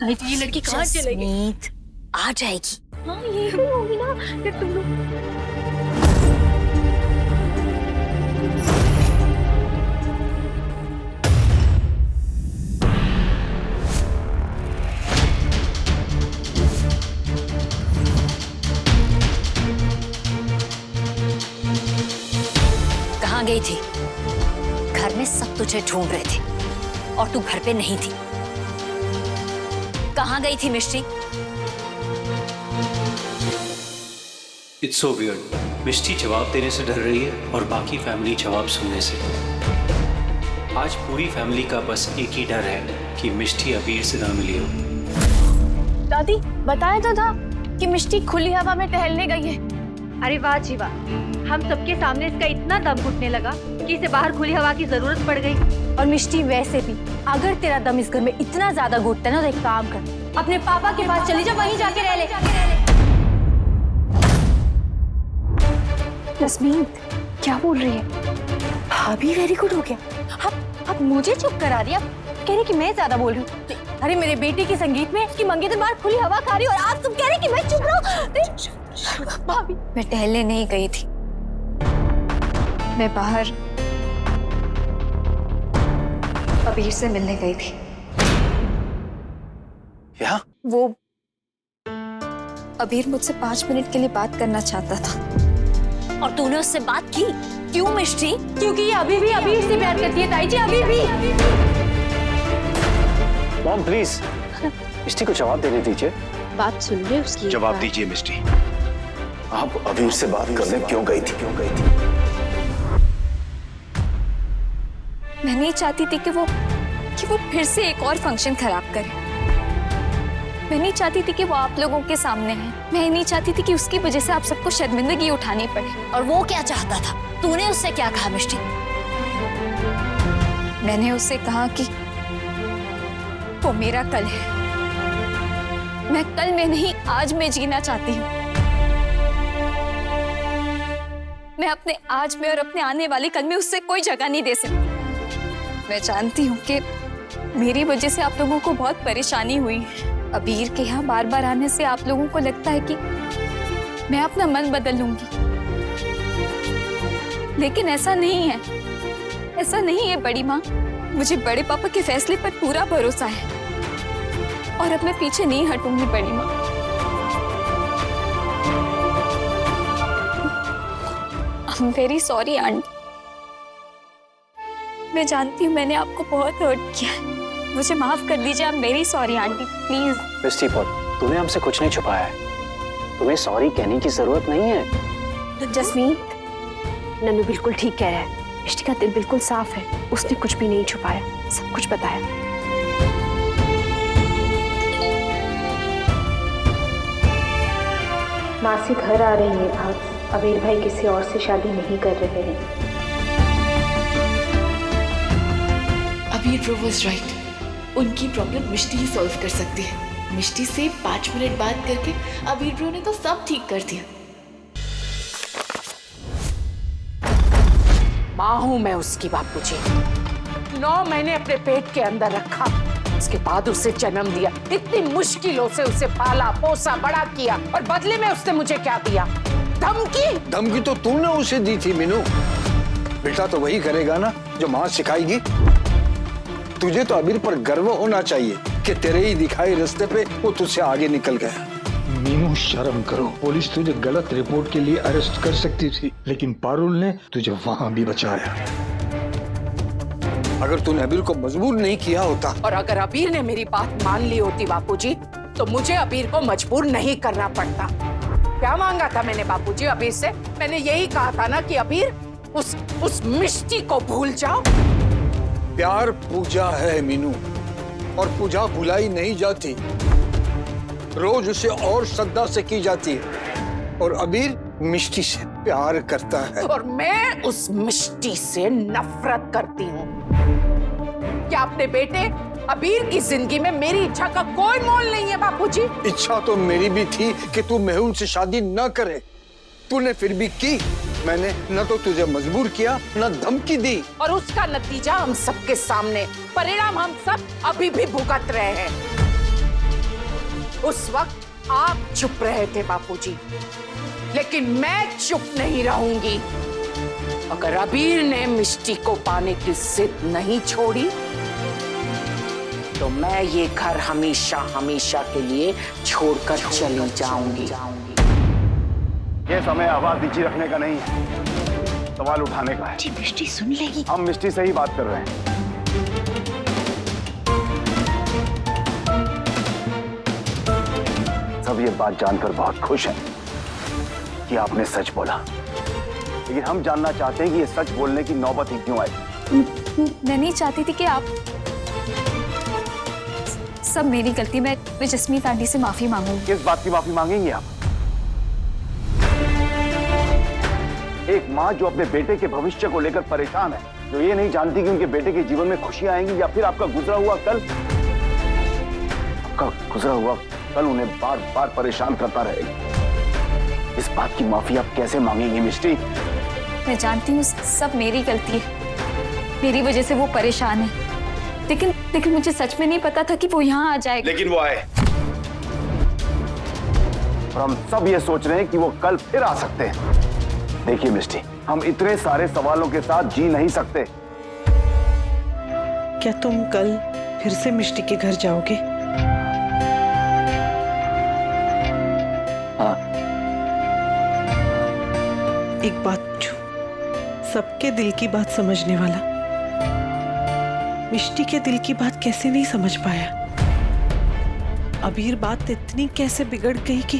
ताई जी, ये लड़की कहाँ चले गई? जसमीत आ जाएगी। हाँ ये भी होगी ना फिर तुम लोग। कहाँ गई थी? घर में सब तुझे ढूंढ रहे थे और तू घर पे नहीं थी। कहाँ गई थी मिष्टी? It's so weird. मिष्टी जवाब देने से डर रही है और बाकी फैमिली जवाब सुनने से। आज पूरी फैमिली का बस एक ही डर है कि मिष्टी अबीर से ना मिली हो। दादी बताया तो था कि मिष्टी खुली हवा में टहलने गई है। अरे वाह जी वाह, हम सबके सामने इसका इतना दम घुटने लगा कि इसे बाहर खुली हवा की जरूरत पड़ गई। और मिष्टी वैसे भी अगर तेरा दम इस घर में इतना ज्यादा घुटता है ना तो एक काम कर, अपने पापा के पास चली जा, वहीं जाके रह ले। जसमीत क्या बोल रही है? भाभी वेरी गुड हो गया। अब मुझे चुप करा दिया, कह रही कि मैं ज्यादा बोल रही हूँ। अरे मेरे बेटे के संगीत में उसकी मंगेतर बाहर खुली हवा खा रही और आप तुम कह रहे कि मैं चुप रहूं। भाभी मैं टहलने नहीं गई थी, मैं बाहर अबीर से मिलने गई थी। क्या? वो अबीर मुझसे 5 मिनट के लिए बात करना चाहता था। और तूने उससे बात की? क्यों मिष्टी? क्योंकि ये अभी भी अबीर से प्यार करती है ताई जी, अभी भी। मॉम प्लीज मिष्टी को जवाब देने दीजिए। बात सुन ले उसकी। जवाब दीजिए मिष्टी, आप अबीर से बात करने क्यों गई थी? मैं नहीं चाहती थी कि वो फिर से एक और फंक्शन खराब करे। मैं नहीं चाहती थी कि वो आप लोगों के सामने है। मैं नहीं चाहती थी कि उसकी वजह से आप सबको शर्मिंदगी उठानी पड़े। और वो क्या चाहता था? तूने उससे क्या कहा मिष्टी? मैंने उससे कहा कि वो मेरा कल है। मैं कल में नहीं आज में जीना चाहती हूँ। मैं अपने आज में और अपने आने वाले कल में उससे कोई जगह नहीं दे सकती। मैं जानती हूँ कि मेरी वजह से आप लोगों को बहुत परेशानी हुई है। अबीर के यहाँ बार बार आने से आप लोगों को लगता है कि मैं अपना मन बदल लूंगी, लेकिन ऐसा नहीं है। ऐसा नहीं है बड़ी माँ, मुझे बड़े पापा के फैसले पर पूरा भरोसा है और अब मैं पीछे नहीं हटूंगी बड़ी माँ। I am very sorry aunty. मैं जानती हूँ मैंने आपको बहुत हर्ट किया है, मुझे माफ कर दीजिए। आप मेरी सॉरी आंटी, प्लीज। मिष्टी तूने हमसे कुछ नहीं छुपाया है, तुम्हें सॉरी कहने की जरूरत नहीं है। जसमीत, नन्नू बिल्कुल ठीक कह रहा है। मिष्टी का दिल बिल्कुल साफ है, उसने कुछ भी नहीं छुपाया, सब कुछ बताया। मासी घर आ रही है भाग, अबीर भाई किसी और से शादी नहीं कर रहे हैं। अबीर ब्रो वाज राइट, उनकी प्रॉब्लम मिष्टी ही सॉल्व कर सकती है। मिष्टी से 5 मिनट बात करके अबीर ब्रो ने तो सब ठीक कर दिया। माँ हूं मैं उसकी बापूजी। 9 महीने अपने पेट के अंदर रखा, उसके बाद उसे जन्म दिया, इतनी मुश्किलों से उसे पाला पोसा बड़ा किया और बदले में उसने मुझे क्या दिया? धमकी। धमकी तो तूने उसे दी थी मीनू। बेटा तो वही करेगा ना जो माँ सिखाएगी। तुझे तो अबीर पर गर्व होना चाहिए कि तेरे ही दिखाए रास्ते पे वो तुझसे आगे निकल गया। मीनू शर्म करो, पुलिस तुझे गलत रिपोर्ट के लिए अरेस्ट कर सकती थी, लेकिन पारुल ने तुझे वहां भी बचाया। अगर तूने अबीर को मजबूर नहीं किया होता और अगर अबीर ने मेरी बात मान ली होती बापूजी, तो मुझे अबीर को मजबूर नहीं करना पड़ता। क्या मांगा था मैंने बापूजी अबीर से? मैंने यही कहा था ना कि अबीर उस मिष्टी को भूल जाओ। प्यार पूजा है मीनू, और पूजा भुलाई नहीं जाती, रोज उसे और श्रद्धा से की जाती है। और अबीर मिष्टी से प्यार करता है और मैं उस मिष्टी से नफरत करती हूँ। क्या अपने बेटे अबीर की जिंदगी में मेरी इच्छा का कोई मोल नहीं है बापूजी? इच्छा तो मेरी भी थी कि तू मेहुल से शादी न करे, तूने फिर भी की। मैंने न तो तुझे मजबूर किया न धमकी दी, और उसका नतीजा हम सबके सामने, परिणाम हम सब अभी भी भुगत रहे हैं। उस वक्त आप चुप रहे थे बापूजी, लेकिन मैं चुप नहीं रहूंगी। अगर अबीर ने मिष्टी को पाने की जिद नहीं छोड़ी तो मैं ये घर हमेशा हमेशा के लिए छोड़कर चली जाऊंगी। ये समय आवाज नीचे रखने का नहीं है, सवाल उठाने का है। जी मिष्टी सुन लेगी। हम मिष्टी से ही बात कर रहे हैं। सब ये बात जानकर बहुत खुश हैं कि आपने सच बोला, लेकिन हम जानना चाहते हैं कि ये सच बोलने की नौबत ही क्यों आई। मैं नहीं चाहती थी कि आप, सब मेरी गलती। मैं जसमीत आंटी से माफी मांगूंगी। किस बात की माफी मांगेंगे आप? एक माँ जो अपने बेटे के भविष्य को लेकर परेशान है, जो ये नहीं जानती कि उनके बेटे के जीवन में खुशियां आएंगी या फिर आपका गुजरा हुआ कल उन्हें बार बार परेशान करता रहेगा। इस बात की माफी आप कैसे मांगेंगी मिष्टी? मैं जानती हूँ सब मेरी गलती है, मेरी वजह से वो परेशान है, लेकिन मुझे सच में नहीं पता था कि वो यहाँ आ जाएगा। लेकिन वो आए और हम सब ये सोच रहे हैं कि वो कल फिर आ सकते हैं। देखिए मिष्टी, हम इतने सारे सवालों के साथ जी नहीं सकते। क्या तुम कल फिर से मिष्टी के घर जाओगे? हाँ। एक बात पूछूं, सबके दिल की बात समझने वाला मिष्टी के दिल की बात कैसे नहीं समझ पाया? अबीर बात इतनी कैसे बिगड़ गई कि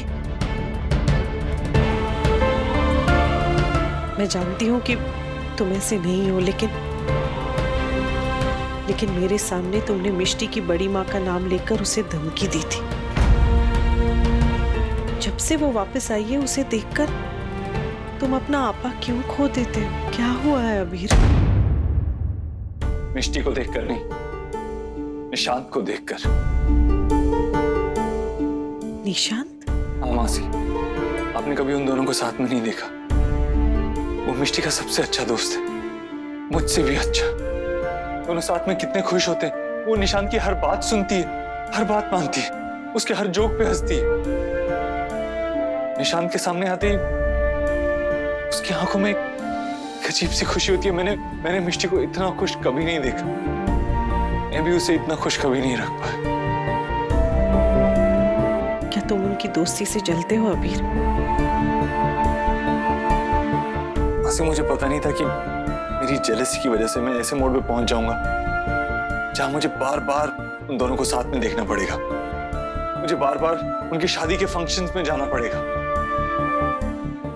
मैं जानती हूं कि तुम ऐसे नहीं हो, लेकिन मेरे सामने तुमने मिष्टी की बड़ी माँ का नाम लेकर उसे धमकी दी थी। जब से वो वापस आई है उसे देखकर तुम अपना आपा क्यों खो देते हो? क्या हुआ है अबीर? मिष्टी को देखकर नहीं, निशांत को देखकर। निशांत? हाँ मासी, आपने कभी उन दोनों को साथ में नहीं देखा। वो मिष्टी का सबसे अच्छा दोस्त है, मुझसे भी अच्छा। दोनों साथ में कितने खुश होते हैं। वो निशांत की हर बात सुनती है, हर बात मानती है, उसके हर जोक पे हंसती है। निशांत के सामने आते ही उसकी आंखों में एक अजीब सी खुशी होती है। मैंने मिष्टी को इतना खुश कभी नहीं देखा। मैं भी उसे इतना खुश कभी नहीं रख पाया। क्या तुम उनकी दोस्ती से जलते हो अबीर? मासी, मुझे पता नहीं था कि मेरी जेलसी की वजह से मैं ऐसे मोड़ पे पहुंच जाऊंगा जहां मुझे बार बार उन दोनों को साथ में देखना पड़ेगा। मुझे बार बार उनकी शादी के फंक्शंस में जाना पड़ेगा।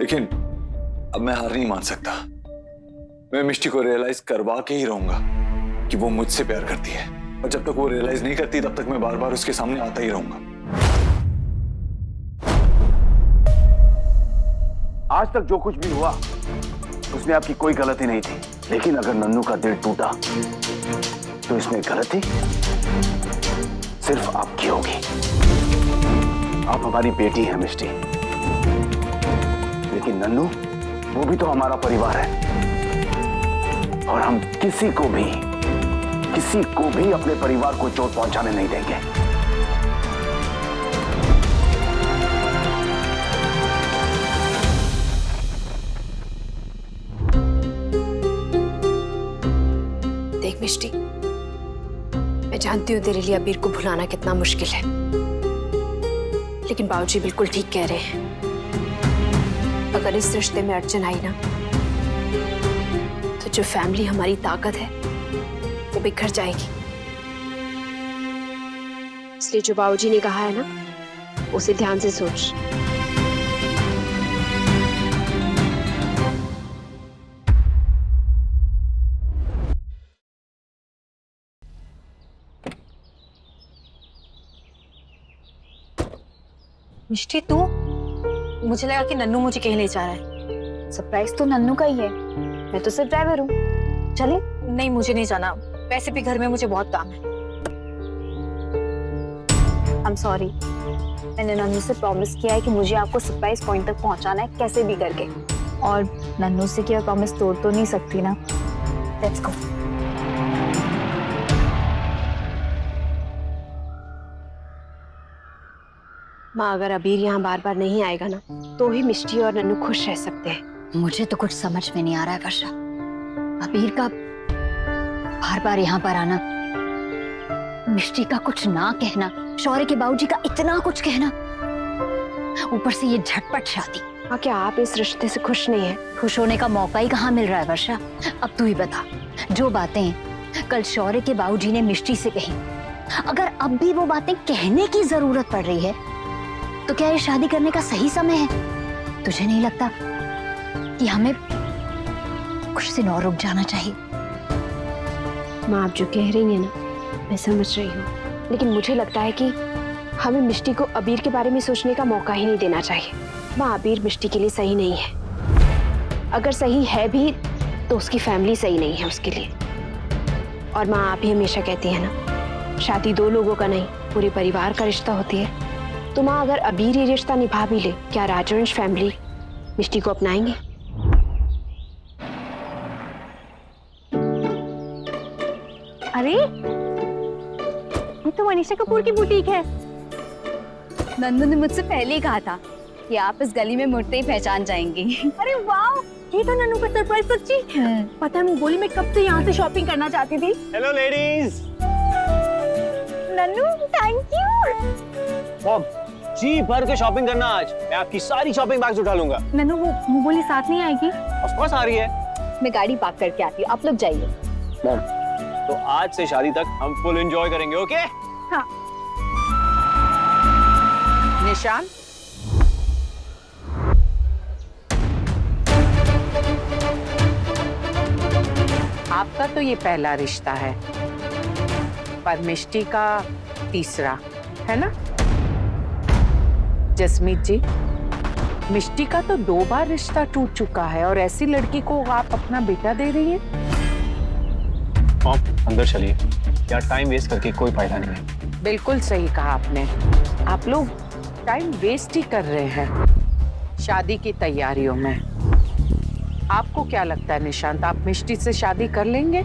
लेकिन अब मैं हार नहीं मान सकता। मैं मिष्टी को रियलाइज करवा के ही रहूंगा कि वो मुझसे प्यार करती है, और जब तक वो रियलाइज नहीं करती तब तक मैं बार बार उसके सामने आता ही रहूंगा। आज तक जो कुछ भी हुआ उसमें आपकी कोई गलती नहीं थी, लेकिन अगर नन्नू का दिल टूटा तो इसमें गलती सिर्फ आपकी होगी। आप हमारी बेटी हैं मिष्टी, लेकिन नन्नू वो भी तो हमारा परिवार है, और हम किसी को भी अपने परिवार को चोट पहुंचाने नहीं देंगे। देख मिष्टी, मैं जानती हूँ तेरे लिए अबीर को भुलाना कितना मुश्किल है, लेकिन बाबूजी बिल्कुल ठीक कह रहे हैं। अगर इस रिश्ते में अड़चन आई ना, तो जो फैमिली हमारी ताकत है वो बिखर जाएगी। इसलिए जो बाबूजी ने कहा है ना, उसे ध्यान से सोच। मिष्टी, तू? मुझे लगा कि नन्नू मुझे कहीं ले जा रहा है। सरप्राइज तो नन्नू का ही है, मैं तो सिर्फ ड्राइवर हूँ। चले? नहीं, मुझे नहीं जाना। वैसे भी घर में मुझे बहुत काम है। I'm sorry, मैंने नन्नू से प्रॉमिस किया है कि मुझे आपको सरप्राइज पॉइंट तक पहुंचाना है कैसे भी करके, और नन्नू से किया प्रॉमिस तोड़ तो नहीं सकती ना। Let's go. माँ अगर अबीर यहाँ बार बार नहीं आएगा ना तो ही मिष्टी और नन्नू खुश रह सकते हैं। मुझे तो कुछ समझ में नहीं आ रहा है वर्षा। अबीर का बार बार यहाँ पर आना, मिष्टी का कुछ ना कहना, शौर्य के बाबूजी का इतना कुछ कहना, ऊपर से ये झटपट शादी। हाँ, क्या आप इस रिश्ते से खुश नहीं है? खुश होने का मौका ही कहाँ मिल रहा है वर्षा। अब तू ही बता, जो बातें कल शौर्य के बाबूजी ने मिष्टी से कही, अगर अब भी वो बातें कहने की जरूरत पड़ रही है तो क्या ये शादी करने का सही समय है? तुझे नहीं लगता कि हमें कुछ दिन और रुक जाना चाहिए? माँ आप जो कह रही है ना मैं समझ रही हूँ, लेकिन मुझे लगता है कि हमें मिष्टी को अबीर के बारे में सोचने का मौका ही नहीं देना चाहिए। माँ अबीर मिष्टी के लिए सही नहीं है, अगर सही है भी तो उसकी फैमिली सही नहीं है उसके लिए। और माँ आप ही हमेशा कहती है ना, शादी दो लोगों का नहीं पूरे परिवार का रिश्ता होती है। तो माँ अगर अबीर ये रिश्ता निभा भी ले, क्या राजवंश फैमिली मिष्टी को अपनाएंगे? अरे ये तो मनीषा कपूर की बुटीक है। नन्नू ने मुझसे पहले ही कहा था कि आप इस गली में मुड़ते ही पहचान जाएंगी। अरे वाह, ये तो नन्नू का सरप्राइज सच्ची। पता नहीं बोली मैं कब से यहाँ से शॉपिंग करना चाहती थी। Hello ladies. नन्नू थैंक यू। मॉम, जी भर के शॉपिंग करना आज। मैं आपकी सारी शॉपिंग बैग्स उठा लूंगा। नन्नू वो बोली साथ नहीं आएगी? ऑफ कोर्स आ रही है। मैं गाड़ी पार्क करके आती हूँ, आप लोग जाइए। मॉम, तो आज से शादी तक हम फुल एंजॉय करेंगे, ओके? हाँ। निशान, आपका तो ये पहला रिश्ता है, पर मिष्टी का तीसरा है ना? जसमीत जी, मिष्टी का तो 2 बार रिश्ता टूट चुका है और ऐसी लड़की को आप अपना बेटा दे रही हैं? मॉम, अंदर चलिए, यार टाइम वेस्ट करके कोई फायदा नहीं है। बिल्कुल सही कहा आपने, आप लोग टाइम वेस्ट ही कर रहे हैं शादी की तैयारियों में। आपको क्या लगता है निशांत, आप मिष्टी से शादी कर लेंगे?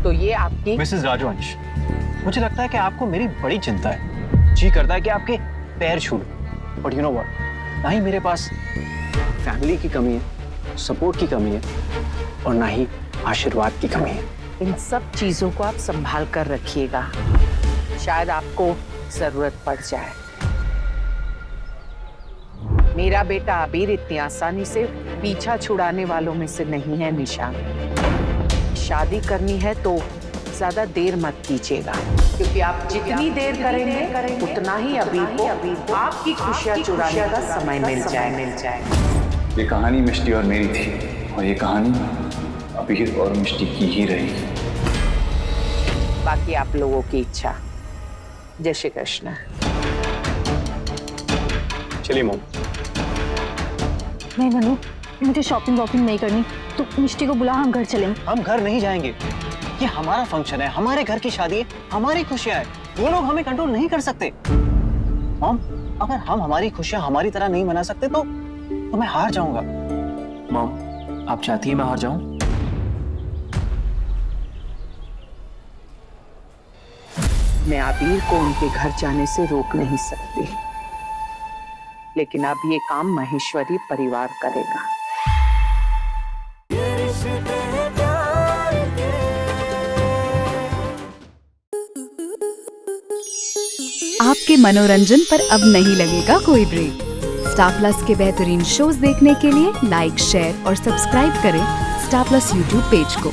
तो ये आपकी मिसेस राजवंश, मुझे लगता है कि आपको मेरी बड़ी चिंता है। जी करता है कि आपके पैर छू लूं, बट यू नो व्हाट, ना ही मेरे पास फैमिली की कमी है, सपोर्ट की कमी है, और ना ही आशीर्वाद की कमी है। इन सब चीजों को आप संभाल कर रखिएगा, शायद आपको जरूरत पड़ जाए। मेरा बेटा अबीर इतनी आसानी से पीछा छुड़ाने वालों में से नहीं है निशान। शादी करनी है तो ज्यादा देर मत कीजिएगा, क्योंकि आप जितनी देर करेंगे उतना ही अबीर को आपकी खुशियां चुराने का समय मिल जाए। ये कहानी मिष्टी और मेरी थी, और ये कहानी अबीर और मिष्टी की ही रहेगी। बाकी आप लोगों की इच्छा। जय श्री कृष्ण। चलिए मॉम। नहीं नन्नू, मुझे शॉपिंग वॉपिंग नहीं करनी, तो मिष्टी को बुला, हम घर चलेंगे। हम घर नहीं जाएंगे, ये हमारा फंक्शन है, हमारे घर की शादी है, हमारी खुशियां है, वो लोग हमें कंट्रोल नहीं कर सकते। मॉम, अगर हम हमारी खुशियां हमारी तरह नहीं मना सकते तो मैं हार जाऊंगा। मॉम, आप चाहती हैं मैं हार जाऊं? मैं अबीर को उनके घर जाने से रोक नहीं सकती, लेकिन अब ये काम महेश्वरी परिवार करेगा। आपके मनोरंजन पर अब नहीं लगेगा कोई ब्रेक। स्टार प्लस के बेहतरीन शोज देखने के लिए लाइक, शेयर और सब्सक्राइब करें स्टार प्लस यूट्यूब पेज को।